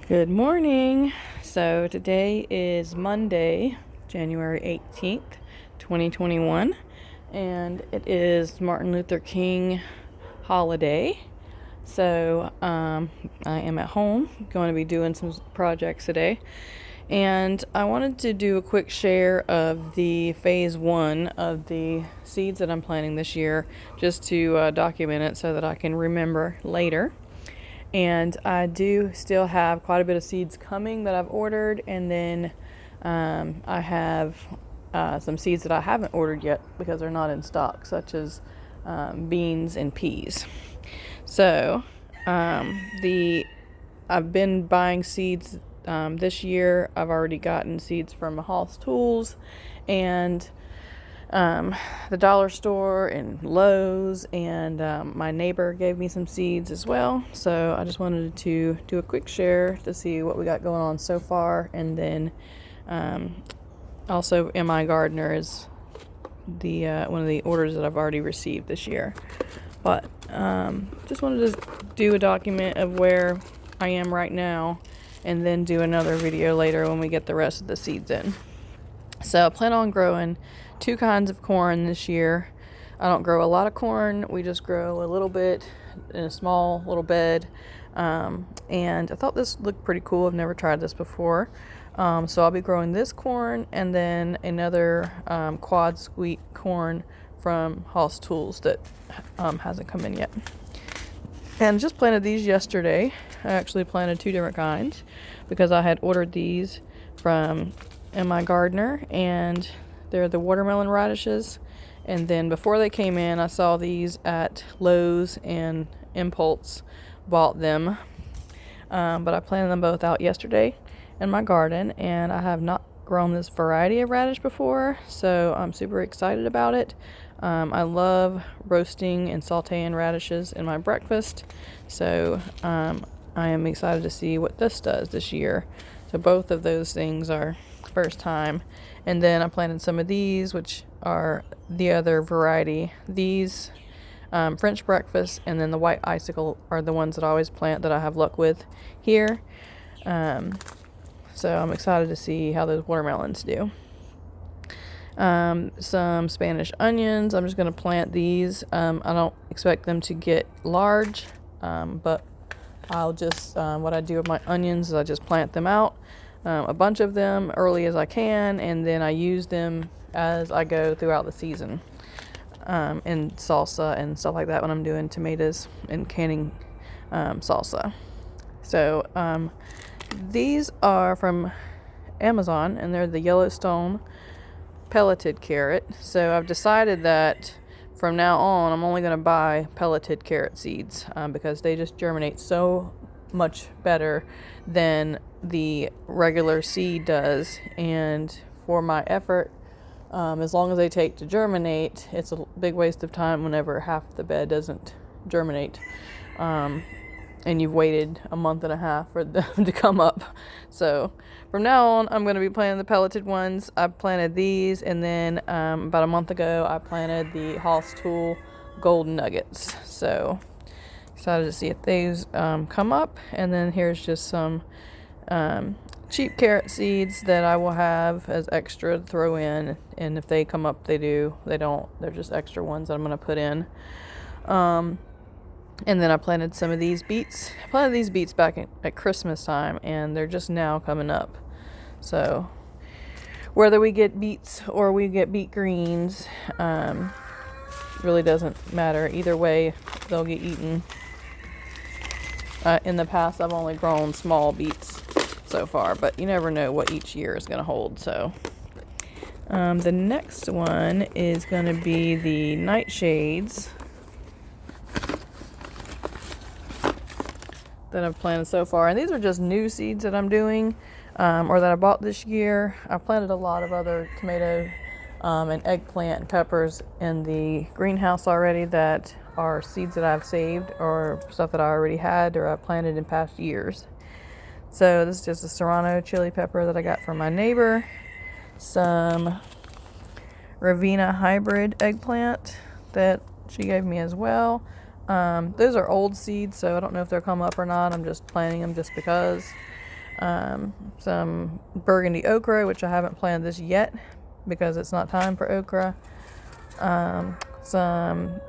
Good morning. So today is Monday, January 18th, 2021, and it is Martin Luther King holiday. So I am at home, going to be doing some projects today, and I wanted to do a quick share of the phase one of the seeds that I'm planting this year, just to document it so that I can remember later. And I do still have quite a bit of seeds coming that I've ordered, and then I have some seeds that I haven't ordered yet because they're not in stock, such as beans and peas. So I've been buying seeds this year. I've already gotten seeds from Hoss Tools and the dollar store and Lowe's, and my neighbor gave me some seeds as well. So I just wanted to do a quick share to see what we got going on so far, and then also MI Gardener is the one of the orders that I've already received this year. But just wanted to do a document of where I am right now, and then do another video later when we get the rest of the seeds in. So I plan on growing 2 kinds of corn this year. I don't grow a lot of corn. We just grow a little bit in a small little bed. And I thought this looked pretty cool. I've never tried this before. So I'll be growing this corn and then another quad sweet corn from Hoss Tools that hasn't come in yet. And just planted these yesterday. I actually planted 2 different kinds because I had ordered these from MI Gardener, and they're the watermelon radishes. And then before they came in, I saw these at Lowe's and Impulse, bought them. But I planted them both out yesterday in my garden, and I have not grown this variety of radish before, so I'm super excited about it. I love roasting and sauteing radishes in my breakfast, so I am excited to see what this does this year. So both of those things are first time. And then I planted some of these, which are the other variety. These French breakfast and then the white icicle are the ones that I always plant that I have luck with here. So I'm excited to see how those watermelons do. Some Spanish onions. I'm just going to plant these. I don't expect them to get large, but I'll just, what I do with my onions is I just plant them out, a bunch of them early as I can, and then I use them as I go throughout the season, in salsa and stuff like that when I'm doing tomatoes and canning salsa. So these are from Amazon, and they're the Yellowstone pelleted carrot. So I've decided that from now on I'm only going to buy pelleted carrot seeds because they just germinate so much better than the regular seed does. And for my effort, as long as they take to germinate, it's a big waste of time whenever half the bed doesn't germinate, and you've waited a month and a half for them to come up. So from now on, I'm going to be planting the pelleted ones. I planted these, and then about a month ago, I planted the Hoss Tool Golden Nuggets. So excited to see if these come up. And then here's just some cheap carrot seeds that I will have as extra to throw in. And if they come up, they do. They don't. They're just extra ones that I'm going to put in. And then I planted some of these beets. I planted these beets back at Christmas time, and they're just now coming up. So whether we get beets or we get beet greens, really doesn't matter. Either way, they'll get eaten. In the past, I've only grown small beets so far, but you never know what each year is going to hold. So the next one is going to be the nightshades that I've planted so far. And these are just new seeds that I'm doing, or that I bought this year. I've planted a lot of other tomato and eggplant and peppers in the greenhouse already that are seeds that I've saved or stuff that I already had or I've planted in past years. So this is just a Serrano chili pepper that I got from my neighbor. Some Ravina hybrid eggplant that she gave me as well. Those are old seeds, so I don't know if they'll come up or not. I'm just planting them just because. some burgundy okra, which I haven't planted this yet because it's not time for okra. Some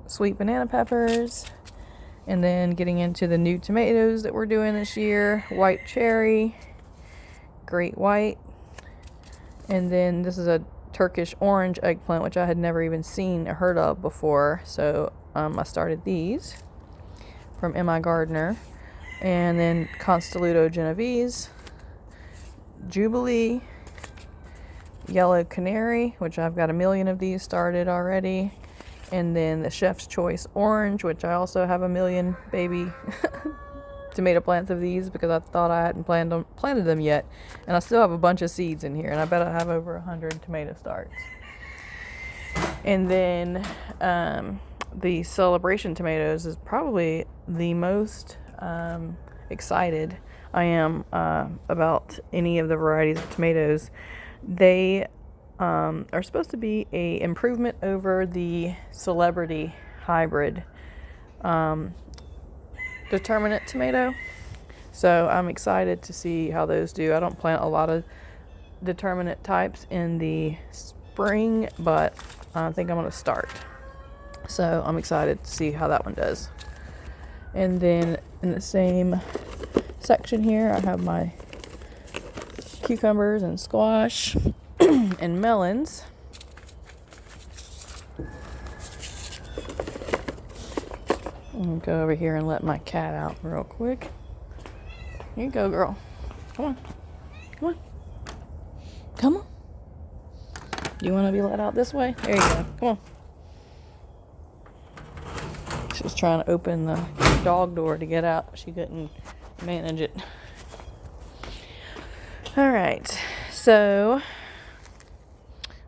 sweet banana peppers, and then getting into the new tomatoes that we're doing this year: white cherry, great white, and then this is a Turkish orange eggplant, which I had never even seen or heard of before. So I started these from M.I. Gardner, and then Constelluto Genovese, Jubilee, Yellow Canary, which I've got a million of these started already, and then the Chef's Choice Orange, which I also have a million baby tomato plants of these because I thought I hadn't planted them yet, and I still have a bunch of seeds in here, and I bet I have over 100 tomato starts. And then the Celebration tomatoes is probably the most excited I am about any of the varieties of tomatoes. They are supposed to be a improvement over the Celebrity hybrid determinate tomato. So I'm excited to see how those do. I don't plant a lot of determinate types in the spring, but I think I'm going to start. So I'm excited to see how that one does. And then in the same section here, I have my cucumbers and squash and melons. I'm going to go over here and let my cat out real quick. Here you go, girl. Come on. Come on. Come on. Do you want to be let out this way? There you go. Come on. She's trying to open the dog door to get out, but she couldn't manage it. All right. So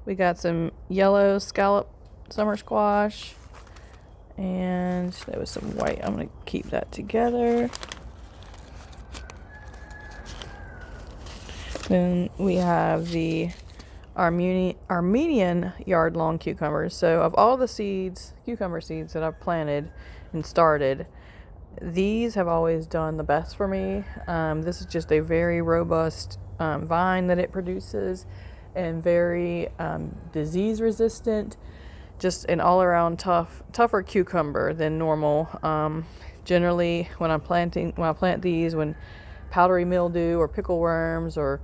we got some yellow scallop summer squash, and there was some white. I'm going to keep that together. Then we have the Armenian yard-long cucumbers. So of all the seeds, cucumber seeds that I've planted and started, these have always done the best for me. This is just a very robust vine that it produces, and very disease resistant. Just an all-around tougher cucumber than normal. Generally, when I plant these, when powdery mildew or pickle worms or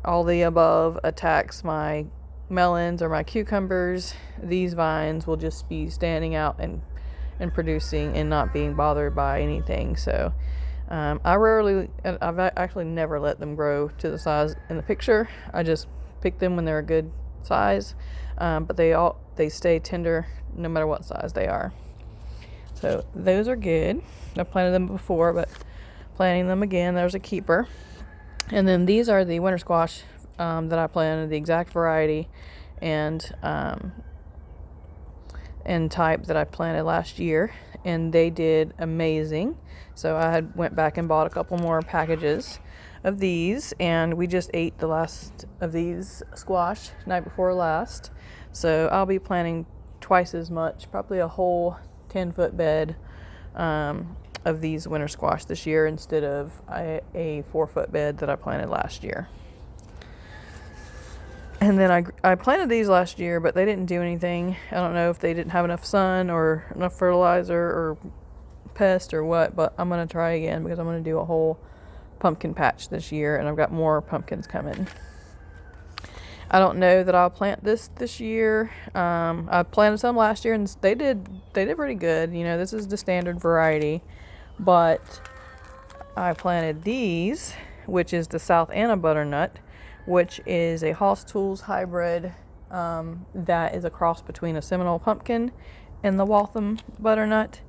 all the above attacks my melons or my cucumbers, these vines will just be standing out and producing and not being bothered by anything. So I've actually never let them grow to the size in the picture. I just pick them when they're a good size, but they stay tender no matter what size they are. So those are good. I've planted them before, but planting them again, there's a keeper. And then these are the winter squash that I planted, the exact variety and type that I planted last year, and they did amazing. So I went back and bought a couple more packages of these, and we just ate the last of these squash night before last. So I'll be planting twice as much, probably a whole 10-foot bed of these winter squash this year instead of a 4-foot bed that I planted last year. And then I planted these last year, but they didn't do anything. I don't know if they didn't have enough sun or enough fertilizer or pest or what, but I'm going to try again because I'm going to do a whole pumpkin patch this year, and I've got more pumpkins coming. I don't know that I'll plant this year. I planted some last year, and they did pretty good. You know, this is the standard variety, but I planted these, which is the South Anna butternut, which is a Hoss Tools hybrid that is a cross between a Seminole pumpkin and the Waltham butternut.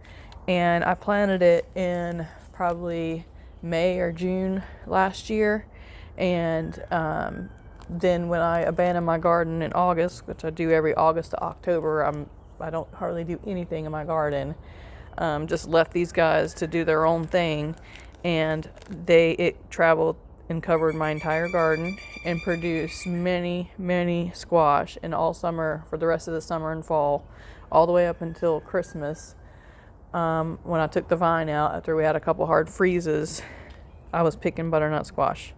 And I planted it in probably May or June last year, and then when I abandoned my garden in August, which I do every August to October, I don't hardly do anything in my garden. Just left these guys to do their own thing, and it traveled and covered my entire garden and produced many squash in all summer, for the rest of the summer and fall, all the way up until Christmas. When I took the vine out after we had a couple hard freezes, I was picking butternut squash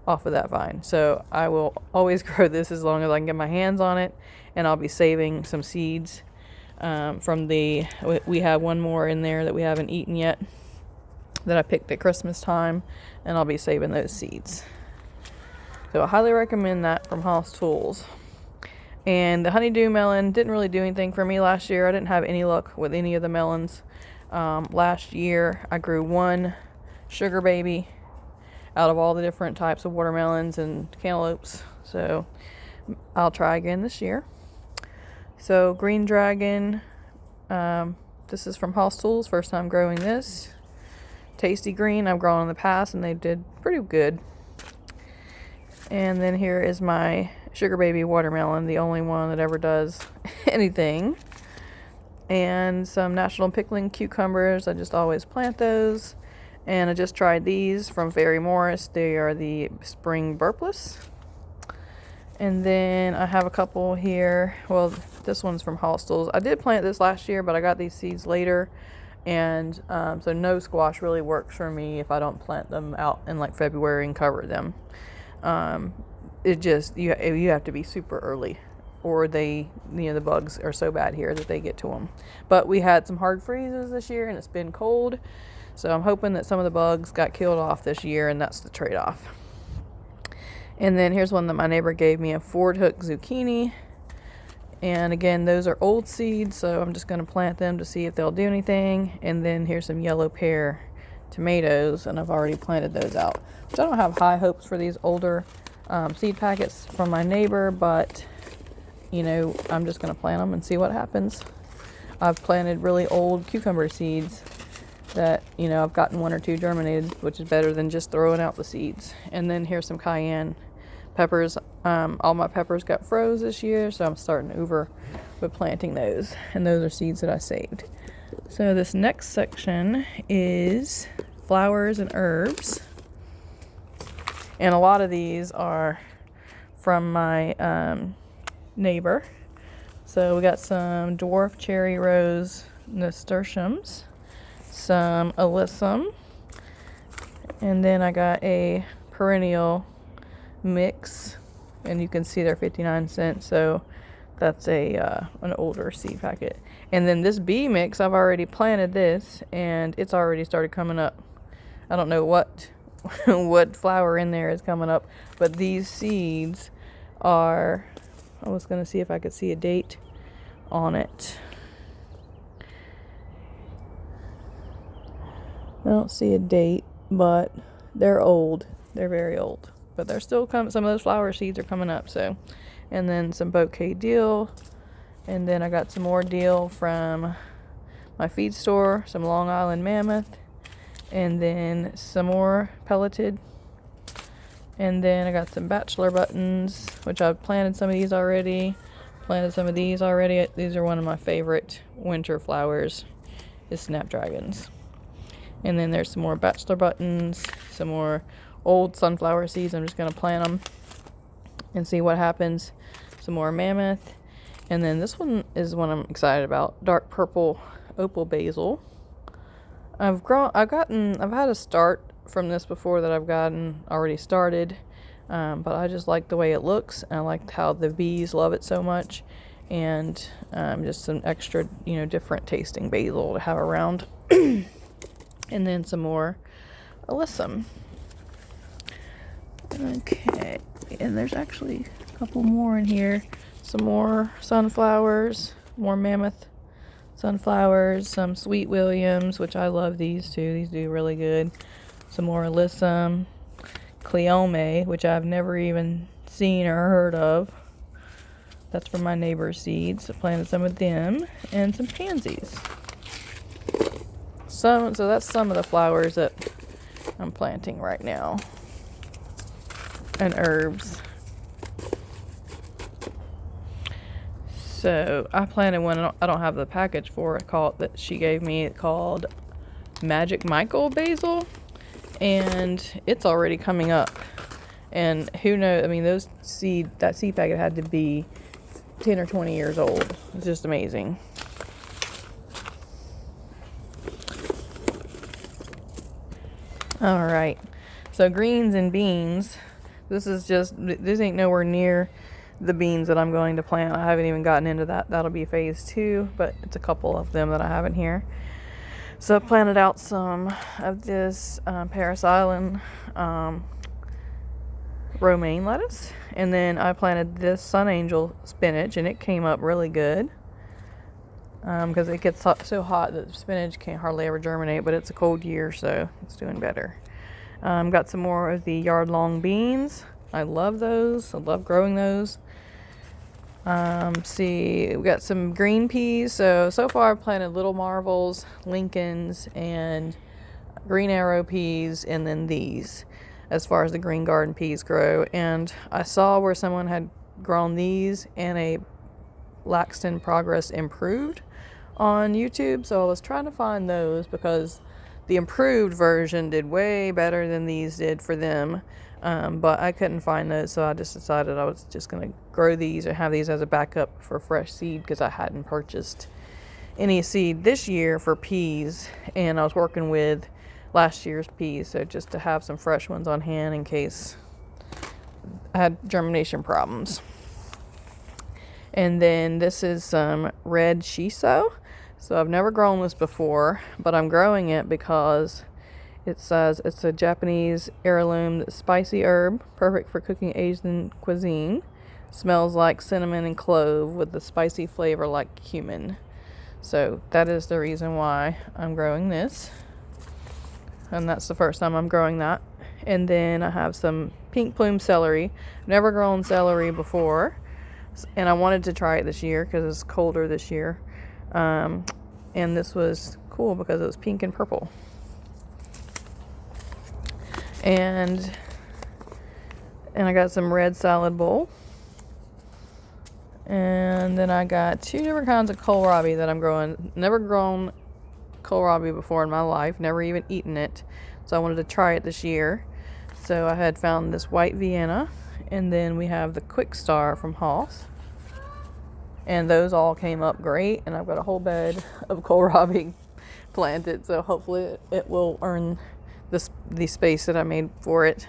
off of that vine. So I will always grow this as long as I can get my hands on it, and I'll be saving some seeds from we have one more in there that we haven't eaten yet that I picked at Christmas time, and I'll be saving those seeds. So I highly recommend that from Haas Tools. And the honeydew melon didn't really do anything for me last year. I didn't have any luck with any of the melons. Last year I grew one sugar baby out of all the different types of watermelons and cantaloupes. So I'll try again this year. So Green Dragon, this is from Haas Tools, first time growing this. Tasty Green, I've grown in the past and they did pretty good. And then here is my sugar baby watermelon, the only one that ever does anything. And some National Pickling cucumbers, I just always plant those. And I just tried these from Fairy Morris, they are the Spring Burpless. And then I have a couple here, well this one's from Haas Tools. I did plant this last year, but I got these seeds later. And so no squash really works for me if I don't plant them out in like February and cover them. It just, you have to be super early, or the bugs are so bad here that they get to them. But we had some hard freezes this year and it's been cold. So I'm hoping that some of the bugs got killed off this year, and that's the trade-off. And then here's one that my neighbor gave me, a Ford Hook zucchini. And again, those are old seeds, so I'm just going to plant them to see if they'll do anything. And then here's some yellow pear tomatoes, and I've already planted those out. So I don't have high hopes for these older seed packets from my neighbor, but I'm just going to plant them and see what happens. I've planted really old cucumber seeds that I've gotten one or two germinated, which is better than just throwing out the seeds. And then here's some cayenne peppers. All my peppers got froze this year, so I'm starting over with planting those, and those are seeds that I saved. So this next section is flowers and herbs, and a lot of these are from my neighbor. So we got some dwarf cherry rose nasturtiums, some alyssum, and then I got a perennial mix, and you can see they're 59 cents, so that's an older seed packet. And then this bee mix, I've already planted this and it's already started coming up. I don't know what what flower in there is coming up, but these seeds are, I was going to see if I could see a date on it. I don't see a date, but they're old. They're very old. But they're still coming. Some of those flower seeds are coming up. So, and then some bouquet deal, and then I got some more deal from my feed store, some Long Island Mammoth, and then some more pelleted, and then I got some bachelor buttons, which I've planted some of these already. These are one of my favorite winter flowers, is snapdragons. And then there's some more bachelor buttons, some more old sunflower seeds. I'm just going to plant them and see what happens. Some more mammoth. And then this one is one I'm excited about. Dark purple opal basil. I've had a start from this before that I've gotten already started. But I just like the way it looks. And I like how the bees love it so much. And just some extra, different tasting basil to have around. And then some more alyssum. Okay, and there's actually a couple more in here. Some more sunflowers, more mammoth sunflowers, some sweet williams, which I love these too. These do really good. Some more alyssum, cleome, which I've never even seen or heard of. That's from my neighbor's seeds. I planted some of them, and some pansies. So that's some of the flowers that I'm planting right now. And herbs. So I planted one. I don't have the package for it that she gave me. Called Magic Michael basil, and it's already coming up. And who knows? I mean, that seed packet had to be 10 or 20 years old. It's just amazing. All right. So greens and beans. This ain't nowhere near the beans that I'm going to plant. I haven't even gotten into that. That'll be phase 2, but it's a couple of them that I have in here. So I planted out some of this Paris Island romaine lettuce, and then I planted this Sun Angel spinach, and it came up really good because it gets so hot that spinach can't hardly ever germinate, but it's a cold year, so it's doing better. Got some more of the yard long beans. I love those. I love growing those. We got some green peas. So far I've planted Little Marvels, Lincolns, and Green Arrow peas, and then these as far as the green garden peas grow. And I saw where someone had grown these and a Laxton Progress Improved on YouTube. So I was trying to find those because the improved version did way better than these did for them. But I couldn't find those, so I just decided I was just going to grow these or have these as a backup for fresh seed because I hadn't purchased any seed this year for peas, and I was working with last year's peas, so just to have some fresh ones on hand in case I had germination problems. And then this is some red shiso. So I've never grown this before, but I'm growing it because it says it's a Japanese heirloom spicy herb, perfect for cooking Asian cuisine. Smells like cinnamon and clove with the spicy flavor like cumin. So that is the reason why I'm growing this. And that's the first time I'm growing that. And then I have some pink plume celery. I've never grown celery before, and I wanted to try it this year because it's colder this year. And this was cool because it was pink and purple. And I got some red salad bowl. And then I got 2 different kinds of kohlrabi that I'm growing. Never grown kohlrabi before in my life, never even eaten it. So I wanted to try it this year. So I had found this white Vienna, and then we have the Quick Star from Hoss. And those all came up great, and I've got a whole bed of kohlrabi planted, so hopefully it will earn the space that I made for it.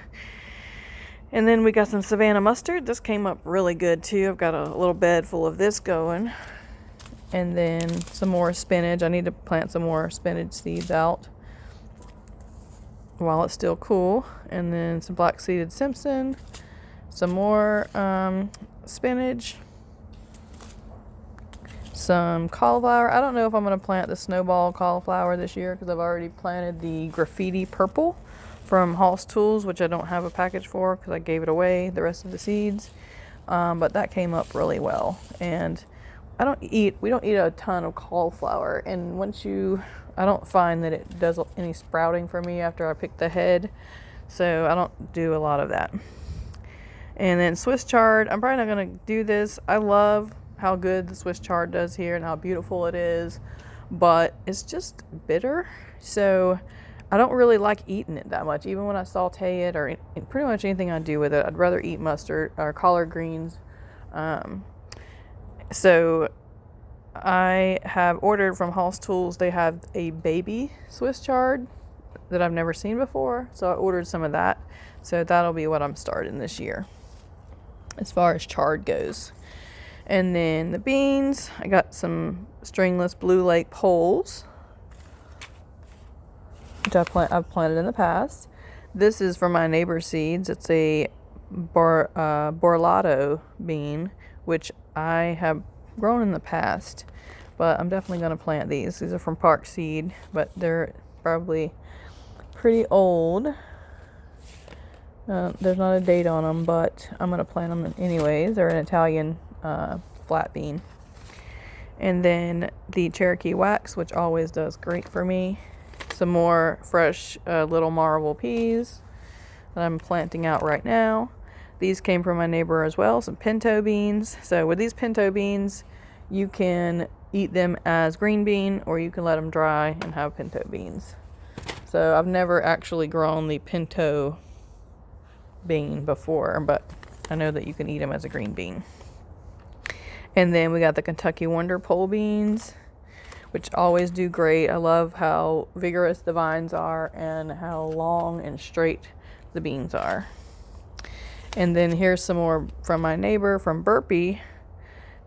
And then we got some Savannah mustard. This came up really good too. I've got a little bed full of this going. And then some more spinach. I need to plant some more spinach seeds out while it's still cool. And then some black seeded Simpson, some more spinach, some cauliflower. I don't know if I'm going to plant the snowball cauliflower this year because I've already planted the graffiti purple from Hoss Tools, which I don't have a package for because I gave it away, the rest of the seeds. But that came up really well. And we don't eat a ton of cauliflower. And I don't find that it does any sprouting for me after I pick the head. So I don't do a lot of that. And then Swiss chard, I'm probably not going to do this. I love how good the Swiss chard does here and how beautiful it is, but it's just bitter. So I don't really like eating it that much. Even when I saute it or pretty much anything I do with it, I'd rather eat mustard or collard greens. So I have ordered from Hoss Tools. They have a baby Swiss chard that I've never seen before. So I ordered some of that. So that'll be what I'm starting this year as far as chard goes. And then the beans, I got some stringless Blue Lake poles, which I've planted in the past. This is from my neighbor's seeds. It's a Borlato bean, which I have grown in the past, but I'm definitely going to plant these. These are from Park Seed, but they're probably pretty old. There's not a date on them, but I'm going to plant them anyways. They're an Italian flat bean. And then the Cherokee wax, which always does great for me. Some more fresh Little Marvel peas that I'm planting out right now. These came from my neighbor as well, some pinto beans. So with these pinto beans, you can eat them as green bean or you can let them dry and have pinto beans. So I've never actually grown the pinto bean before, but I know that you can eat them as a green bean. And then we got the Kentucky Wonder pole beans, which always do great. I love how vigorous the vines are and how long and straight the beans are. And then here's some more from my neighbor from Burpee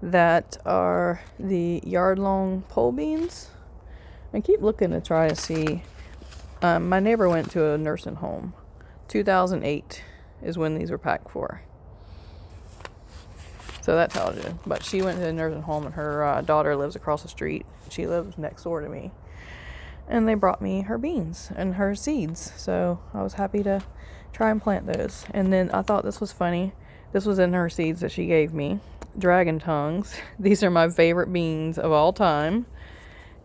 that are the yard-long pole beans. I keep looking to try to see. My neighbor went to a nursing home. 2008 is when these were packed for. So that tells you. But she went to a nursing home, and her daughter lives across the street. She lives next door to me. And they brought me her beans and her seeds. So I was happy to try and plant those. And then I thought this was funny. This was in her seeds that she gave me. Dragon tongues. These are my favorite beans of all time.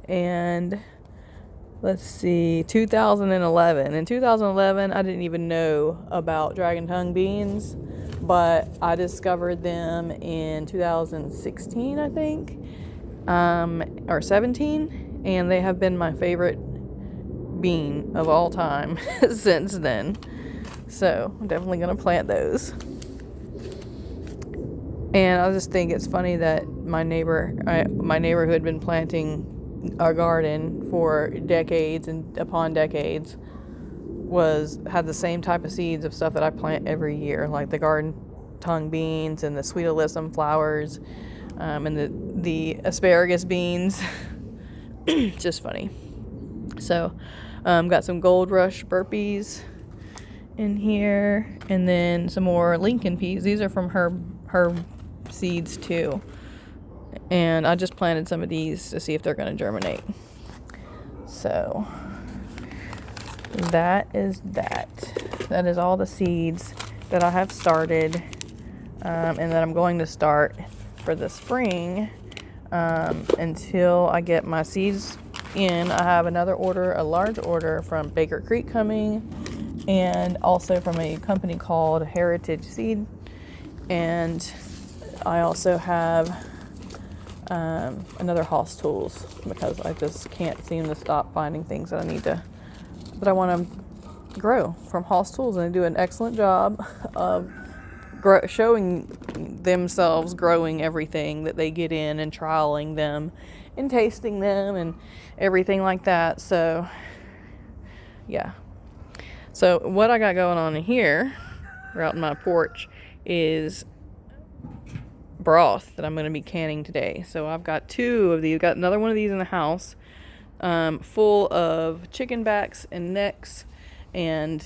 And let's see, 2011. In 2011, I didn't even know about dragon tongue beans, but I discovered them in 2016, I think, or 17, and they have been my favorite bean of all time since then. So I'm definitely gonna plant those. And I just think it's funny that my neighbor who had been planting a garden for decades and upon decades had the same type of seeds of stuff that I plant every year, like the garden tongue beans and the sweet alyssum flowers, and the asparagus beans. Just funny. So got some Gold Rush burpees in here, and then some more Lincoln peas. These are from her seeds too, and I just planted some of these to see if they're going to germinate. So that is all the seeds that I have started, and that I'm going to start for the spring, until I get my seeds in. I have another order, a large order from Baker Creek coming, and also from a company called Heritage Seed. And I also have another Hoss Tools, because I just can't seem to stop finding things that I want to grow from Hoss Tools, and they do an excellent job of showing themselves growing everything that they get in, and trialing them and tasting them and everything like that. So yeah. So what I got going on in here, out in my porch, is broth that I'm going to be canning today. So I've got two of these. Got another one of these in the house, full of chicken backs and necks and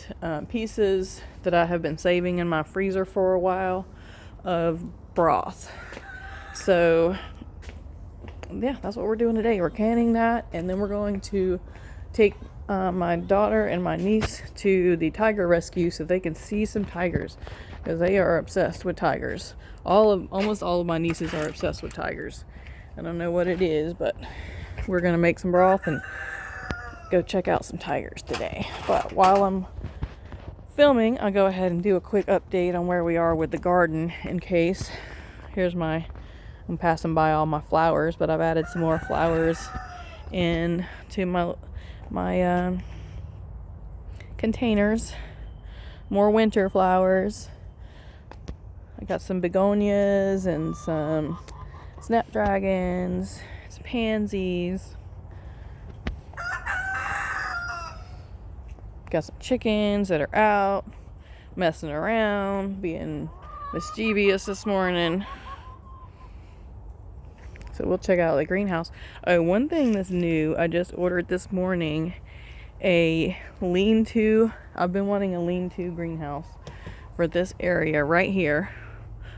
pieces that I have been saving in my freezer for a while of broth. So yeah, that's what we're doing today. We're canning that, and then we're going to take my daughter and my niece to the tiger rescue so they can see some tigers, because they are obsessed with tigers. Almost all of my nieces are obsessed with tigers. I don't know what it is, but we're gonna make some broth and go check out some tigers today. But while I'm filming, I'll go ahead and do a quick update on where we are with the garden, in case. I'm passing by all my flowers, but I've added some more flowers in to my containers. More winter flowers. I got some begonias and some snapdragons, some pansies. Got some chickens that are out, messing around, being mischievous this morning. So we'll check out the greenhouse. Oh, one thing that's new, I just ordered this morning a lean-to. I've been wanting a lean-to greenhouse for this area right here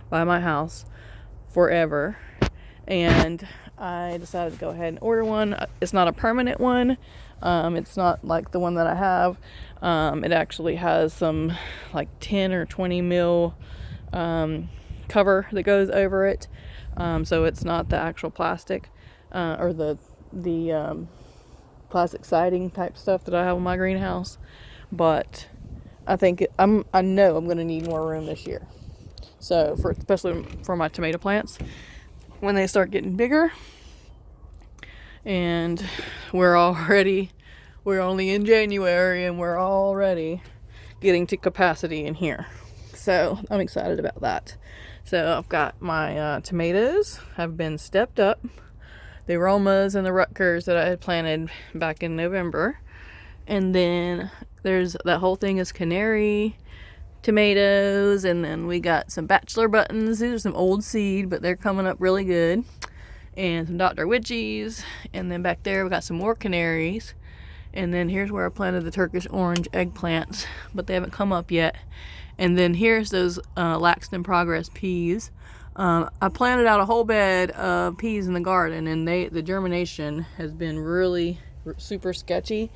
by my house forever, and I decided to go ahead and order one. It's not a permanent one. It's not like the one that I have. It actually has some like 10 or 20 mil cover that goes over it. So it's not the actual plastic or the plastic siding type stuff that I have in my greenhouse. But I think I know I'm going to need more room this year. So especially for my tomato plants when they start getting bigger. And we're only in January, and we're already getting to capacity in here. So I'm excited about that. So I've got my tomatoes have been stepped up. The Romas and the Rutgers that I had planted back in November. And then there's that whole thing is canary, tomatoes, and then we got some bachelor buttons. These are some old seed, but they're coming up really good. And some Dr. Witchies, and then back there we got some more canaries. And then here's where I planted the Turkish orange eggplants, but they haven't come up yet. And then here's those Laxton Progress peas. I planted out a whole bed of peas in the garden, and the germination has been really super sketchy.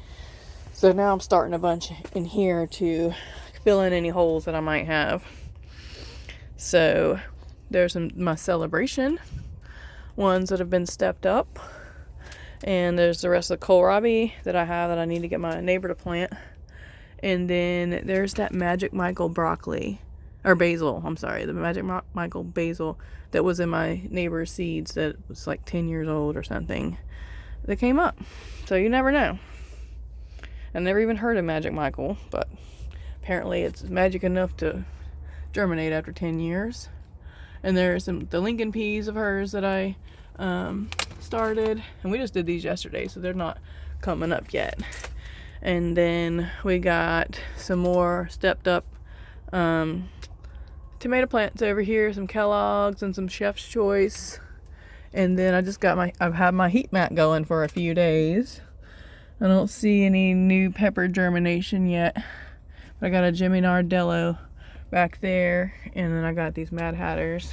So now I'm starting a bunch in here to fill in any holes that I might have. So there's my celebration ones that have been stepped up, and there's the rest of the kohlrabi that I have that I need to get my neighbor to plant. And then there's that Magic Michael broccoli, or basil, I'm sorry, the Magic Michael basil that was in my neighbor's seeds that was like 10 years old or something that came up. So you never know. I never even heard of Magic Michael, but apparently it's magic enough to germinate after 10 years. And there's the Lincoln peas of hers that I started, and we just did these yesterday, so they're not coming up yet. And then we got some more stepped up tomato plants over here, some Kellogg's and some Chef's Choice. And then I've had my heat mat going for a few days. I don't see any new pepper germination yet, but I got a Jimmy Nardello back there, and then I got these Mad Hatters.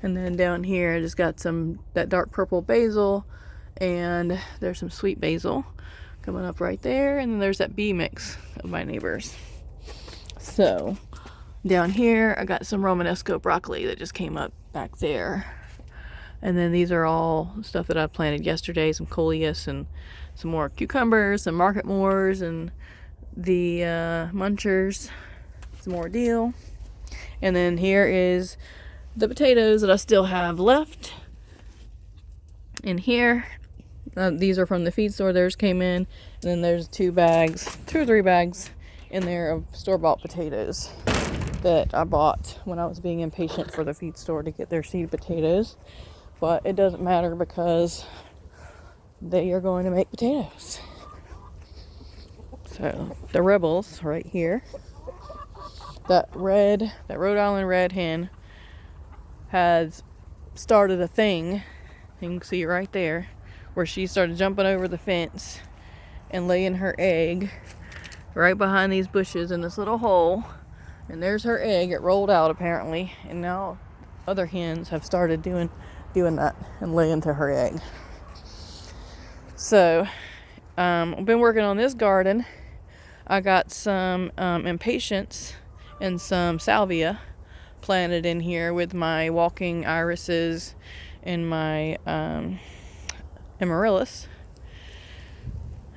And then down here I just got that dark purple basil, and there's some sweet basil coming up right there, and then there's that bee mix of my neighbors. So down here I got some Romanesco broccoli that just came up back there. And then these are all stuff that I planted yesterday, some coleus and some more cucumbers, some Market Moors, and the munchers, some more deal. And then here is the potatoes that I still have left in here. These are from the feed store. Theirs came in, and then there's 2 or 3 bags in there of store-bought potatoes that I bought when I was being impatient for the feed store to get their seed potatoes. But it doesn't matter because they are going to make potatoes. So the Rebels right here, that Rhode Island red hen has started a thing, you can see right there, where she started jumping over the fence and laying her egg right behind these bushes in this little hole. And there's her egg. It rolled out apparently, and now other hens have started doing that and laying to her egg. So I've been working on this garden. I got some impatiens and some salvia planted in here with my walking irises and my amaryllis.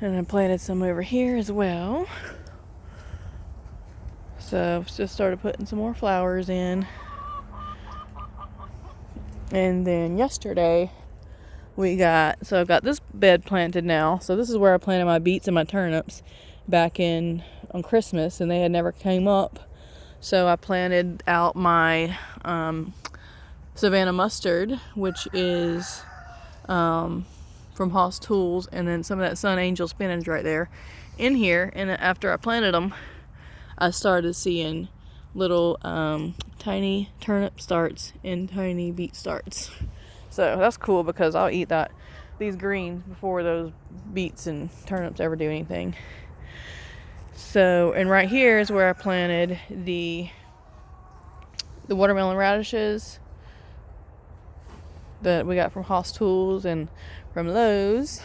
And I planted some over here as well. So I've just started putting some more flowers in. And then yesterday I've got this bed planted now. So this is where I planted my beets and my turnips back on Christmas, and they had never came up. So I planted out my Savannah mustard, which is from Haas Tools, and then some of that Sun Angel spinach right there in here. And after I planted them, I started seeing little tiny turnip starts and tiny beet starts. So that's cool because I'll eat these greens before those beets and turnips ever do anything. So, and right here is where I planted the watermelon radishes that we got from Haas Tools and from Lowe's.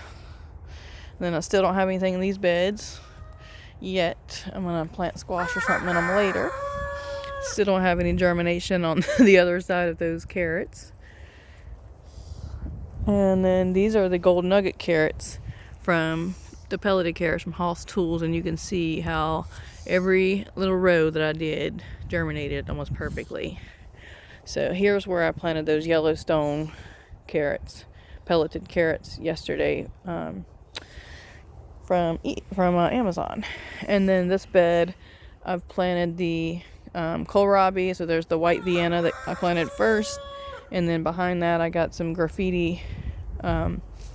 And then I still don't have anything in these beds yet. I'm gonna plant squash or something in them later. Still don't have any germination on the other side of those carrots. And then these are the gold nugget carrots from the pelleted carrots from Haas Tools, and you can see how every little row that I did germinated almost perfectly. So here's where I planted those Yellowstone carrots, pelleted carrots yesterday from Amazon. And then this bed I've planted the kohlrabi. So there's the white Vienna that I planted first, and then behind that I got some graffiti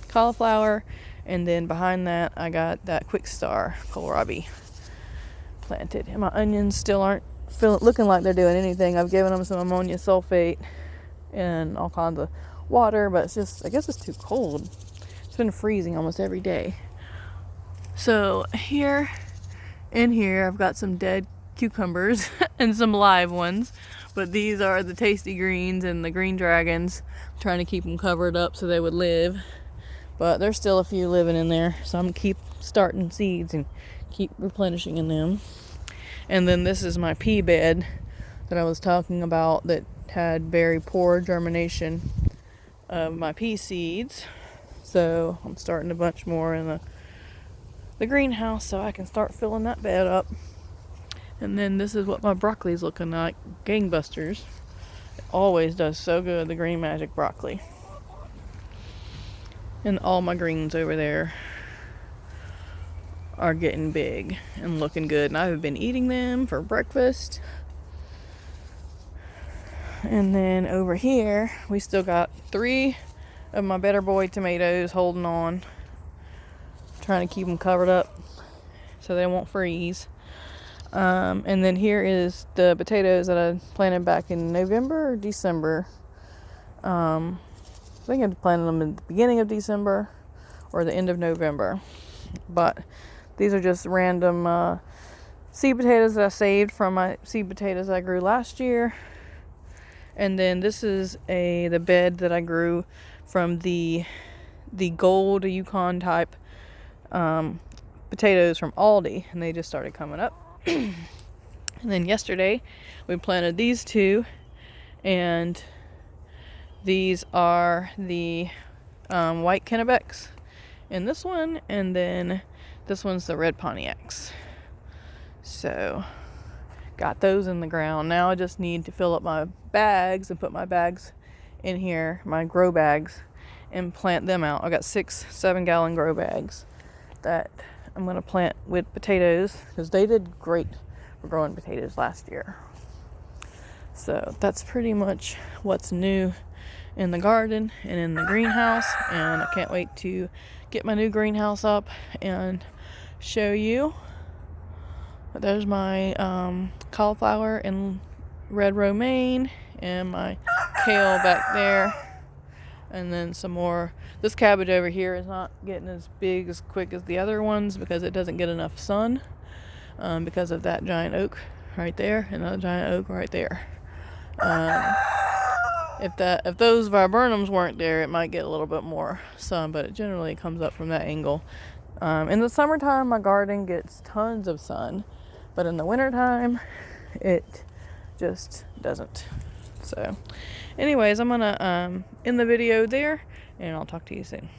cauliflower, and then behind that I got that quick star kohlrabi planted. And my onions still aren't looking like they're doing anything. I've given them some ammonia sulfate and all kinds of water, but it's just, I guess it's too cold. It's been freezing almost every day. So in here, I've got some dead cucumbers and some live ones, but these are the tasty greens and the green dragons. I'm trying to keep them covered up so they would live, but there's still a few living in there, so I'm gonna keep starting seeds and keep replenishing in them. And then this is my pea bed that I was talking about that had very poor germination of my pea seeds. So I'm starting a bunch more in the greenhouse so I can start filling that bed up. And then this is what my broccoli's looking like. Gangbusters. It always does so good, the Green Magic broccoli. And all my greens over there are getting big and looking good. And I've been eating them for breakfast. And then over here, we still got 3 of my Better Boy tomatoes holding on. Trying to keep them covered up so they won't freeze. And then here is the potatoes that I planted back in November or December. I think I planted them in the beginning of December or the end of November. But these are just random seed potatoes that I saved from my seed potatoes I grew last year. And then this is the bed that I grew from the gold Yukon type potatoes from Aldi, and they just started coming up. And then yesterday we planted these 2, and these are the white Kennebecks in this one, and then this one's the red Pontiacs. So got those in the ground. Now I just need to fill up my bags and put my bags in here, my grow bags, and plant them out. I got 6 7-gallon grow bags that I'm going to plant with potatoes because they did great for growing potatoes last year. So that's pretty much what's new in the garden and in the greenhouse, and I can't wait to get my new greenhouse up and show you. But there's my cauliflower and red romaine and my kale back there, and then some more. This cabbage over here is not getting as big as quick as the other ones because it doesn't get enough sun, because of that giant oak right there and another giant oak right there. If those viburnums weren't there, it might get a little bit more sun, but it generally comes up from that angle. In the summertime, my garden gets tons of sun, but in the wintertime, it just doesn't. So anyways, I'm gonna end the video there, and I'll talk to you soon.